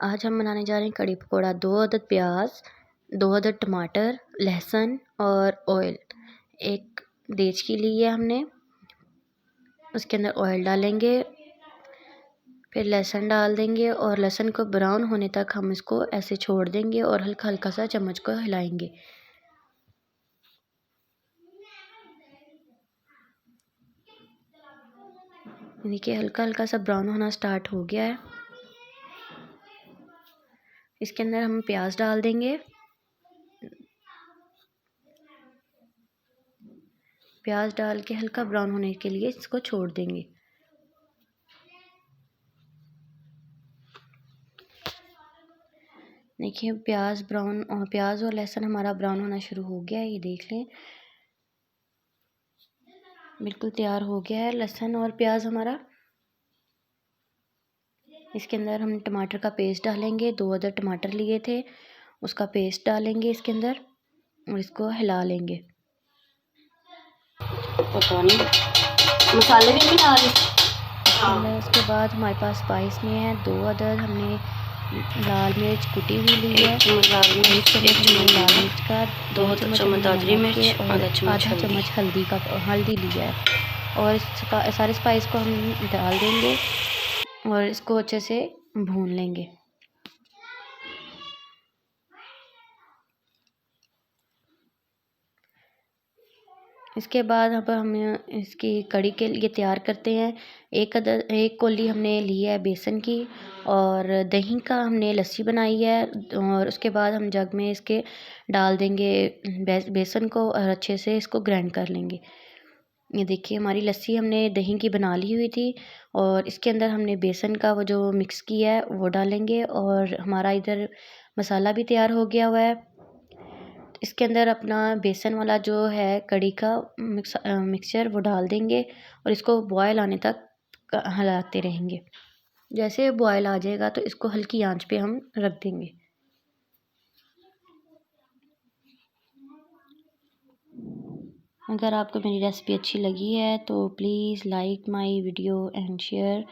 आज हम बनाने जा रहे हैं कड़ी पकौड़ा। 2 अदद प्याज, 2 अदद टमाटर, लहसुन और ऑयल। एक देचकी ली है हमने, उसके अंदर ऑयल डालेंगे, फिर लहसुन डाल देंगे और लहसुन को ब्राउन होने तक हम इसको ऐसे छोड़ देंगे और हल्का हल्का सा चम्मच को हिलाएंगे। देखिए हल्का हल्का सा ब्राउन होना स्टार्ट हो गया है। इसके अंदर हम प्याज डाल देंगे। प्याज डाल के हल्का ब्राउन होने के लिए इसको छोड़ देंगे। देखिए प्याज और लहसुन हमारा ब्राउन होना शुरू हो गया है। ये देख लें, बिल्कुल तैयार हो गया है लहसुन और प्याज हमारा। इसके अंदर हम टमाटर का पेस्ट डालेंगे। 2 अदद टमाटर लिए थे, उसका पेस्ट डालेंगे इसके अंदर और इसको हिला लेंगे। पता नहीं मसाले भी मिला लें। उसके बाद हमारे पास स्पाइस में है 2 अदद हमने लाल मिर्च कुटी हुई ली है, 1 चम्मच लाल मिर्च का, 2 चम्मच दादरी मिर्च और आधा चम्मच हल्दी लिया है। और सारे स्पाइस को हम डाल देंगे और इसको अच्छे से भून लेंगे। इसके बाद अब हम इसकी कड़ी के लिए तैयार करते हैं। एक कौली हमने ली है बेसन की और दही का हमने लस्सी बनाई है और उसके बाद हम जग में इसके डाल देंगे बेसन को और अच्छे से इसको ग्राइंड कर लेंगे। ये देखिए हमारी लस्सी हमने दही की बना ली हुई थी और इसके अंदर हमने बेसन का वो जो मिक्स किया है वो डालेंगे और हमारा इधर मसाला भी तैयार हो गया हुआ है। इसके अंदर अपना बेसन वाला जो है कड़ी का मिक्सचर वो डाल देंगे और इसको बॉयल आने तक हिलाते रहेंगे। जैसे बॉयल आ जाएगा तो इसको हल्की आंच पे हम रख देंगे। अगर आपको मेरी रेसिपी अच्छी लगी है तो please like my video and share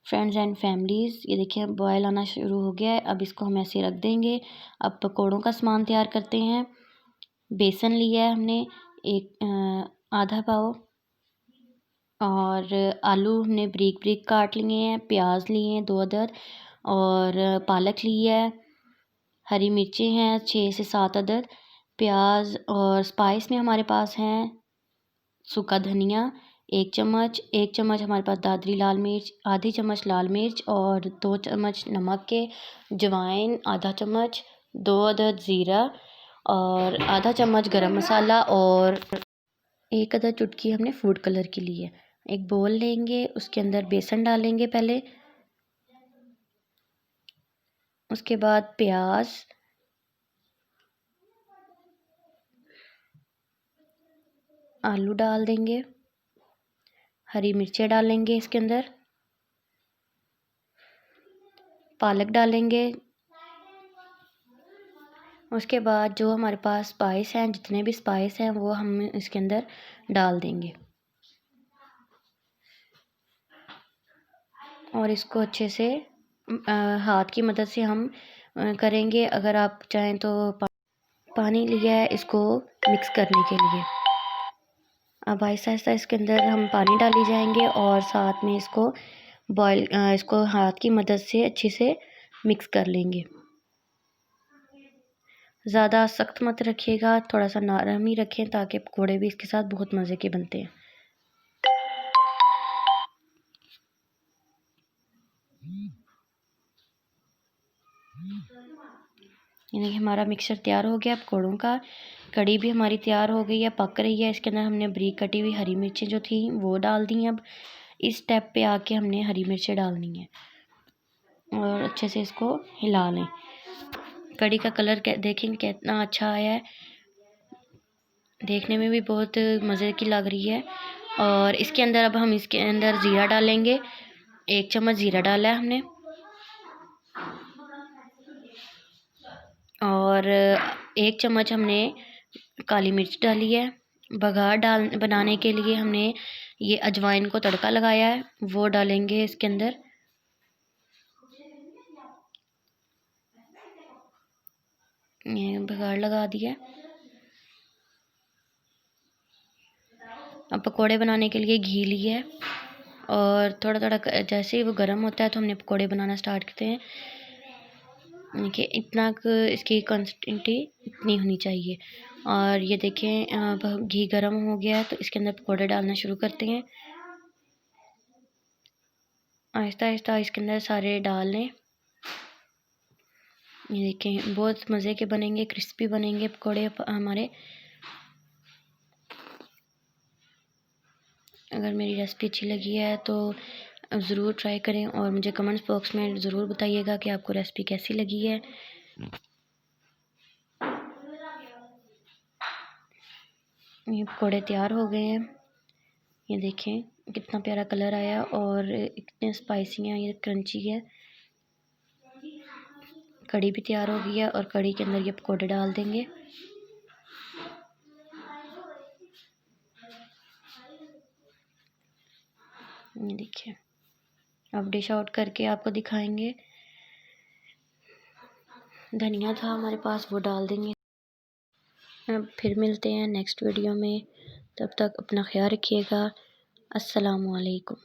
friends and families. ये देखिए बॉयल आना शुरू हो गया है। अब इसको हम ऐसे रख देंगे। अब पकौड़ों का सामान तैयार करते हैं। बेसन लिया है हमने आधा पाव और आलू हमने ब्रीक ब्रीक काट लिए हैं। प्याज लिए हैं 2 अदद और पालक ली है। हरी मिर्चें हैं 6 से 7 अदद। प्याज और स्पाइस में हमारे पास हैं सूखा धनिया 1 चम्मच हमारे पास दादरी लाल मिर्च, आधी चम्मच लाल मिर्च और 2 चम्मच नमक के, अजवाइन आधा चम्मच, 2 अदद ज़ीरा और आधा चम्मच गरम मसाला और 1 अदद चुटकी हमने फूड कलर की ली है। एक बोल लेंगे, उसके अंदर बेसन डालेंगे पहले, उसके बाद प्याज, आलू डाल देंगे, हरी मिर्चें डालेंगे इसके अंदर, पालक डालेंगे। उसके बाद जो हमारे पास स्पाइस हैं, जितने भी स्पाइस हैं वो हम इसके अंदर डाल देंगे और इसको अच्छे से हाथ की मदद से हम करेंगे। अगर आप चाहें तो पानी लिया है इसको मिक्स करने के लिए। अब आहिस्ता आहिस्ता इसके अंदर हम पानी डाली जाएंगे और साथ में इसको हाथ की मदद से अच्छे से मिक्स कर लेंगे। ज़्यादा सख्त मत रखिएगा, थोड़ा सा नरम ही रखें ताकि पकौड़े भी इसके साथ बहुत मज़े के बनते हैं। ये देखिए हमारा मिक्सचर तैयार हो गया पकौड़ों का। कड़ी भी हमारी तैयार हो गई है, पक रही है। इसके अंदर हमने बारीक कटी हुई हरी मिर्चें जो थी वो डाल दी। अब इस स्टेप पे आके हमने हरी मिर्चें डालनी है और अच्छे से इसको हिला लें। कड़ी का कलर देखें कितना अच्छा आया है, देखने में भी बहुत मज़े की लग रही है। और इसके अंदर अब हम इसके अंदर ज़ीरा डालेंगे। 1 चम्मच ज़ीरा डाला है हमने और 1 चम्मच हमने काली मिर्च डाली है। बघार बनाने के लिए हमने ये अजवाइन को तड़का लगाया है, वो डालेंगे इसके अंदर। ये बघाड़ लगा दिया। अब पकोड़े बनाने के लिए घी लिया है और थोड़ा थोड़ा जैसे ही वो गर्म होता है तो हमने पकोड़े बनाना स्टार्ट करते हैं। देखिए इतना इसकी क्वांटिटी इतनी होनी चाहिए। और ये देखें अब घी गर्म हो गया है तो इसके अंदर पकोड़े डालना शुरू करते हैं। आहिस्ता आहिस्ता इसके अंदर सारे डाल लें। ये देखें बहुत मज़े के बनेंगे, क्रिस्पी बनेंगे पकोड़े हमारे। अगर मेरी रेसिपी अच्छी लगी है तो ज़रूर ट्राई करें और मुझे कमेंट्स बॉक्स में ज़रूर बताइएगा कि आपको रेसिपी कैसी लगी है। ये पकोड़े तैयार हो गए हैं। ये देखें कितना प्यारा कलर आया और इतने स्पाइसी हैं, ये क्रंची है। कड़ी भी तैयार हो गई है और कड़ी के अंदर ये पकोड़े डाल देंगे। ये देखिए अब डिश आउट करके आपको दिखाएंगे। धनिया था हमारे पास, वो डाल देंगे। अब फिर मिलते हैं नेक्स्ट वीडियो में, तब तक अपना ख्याल रखिएगा। अस्सलामुअलैकुम।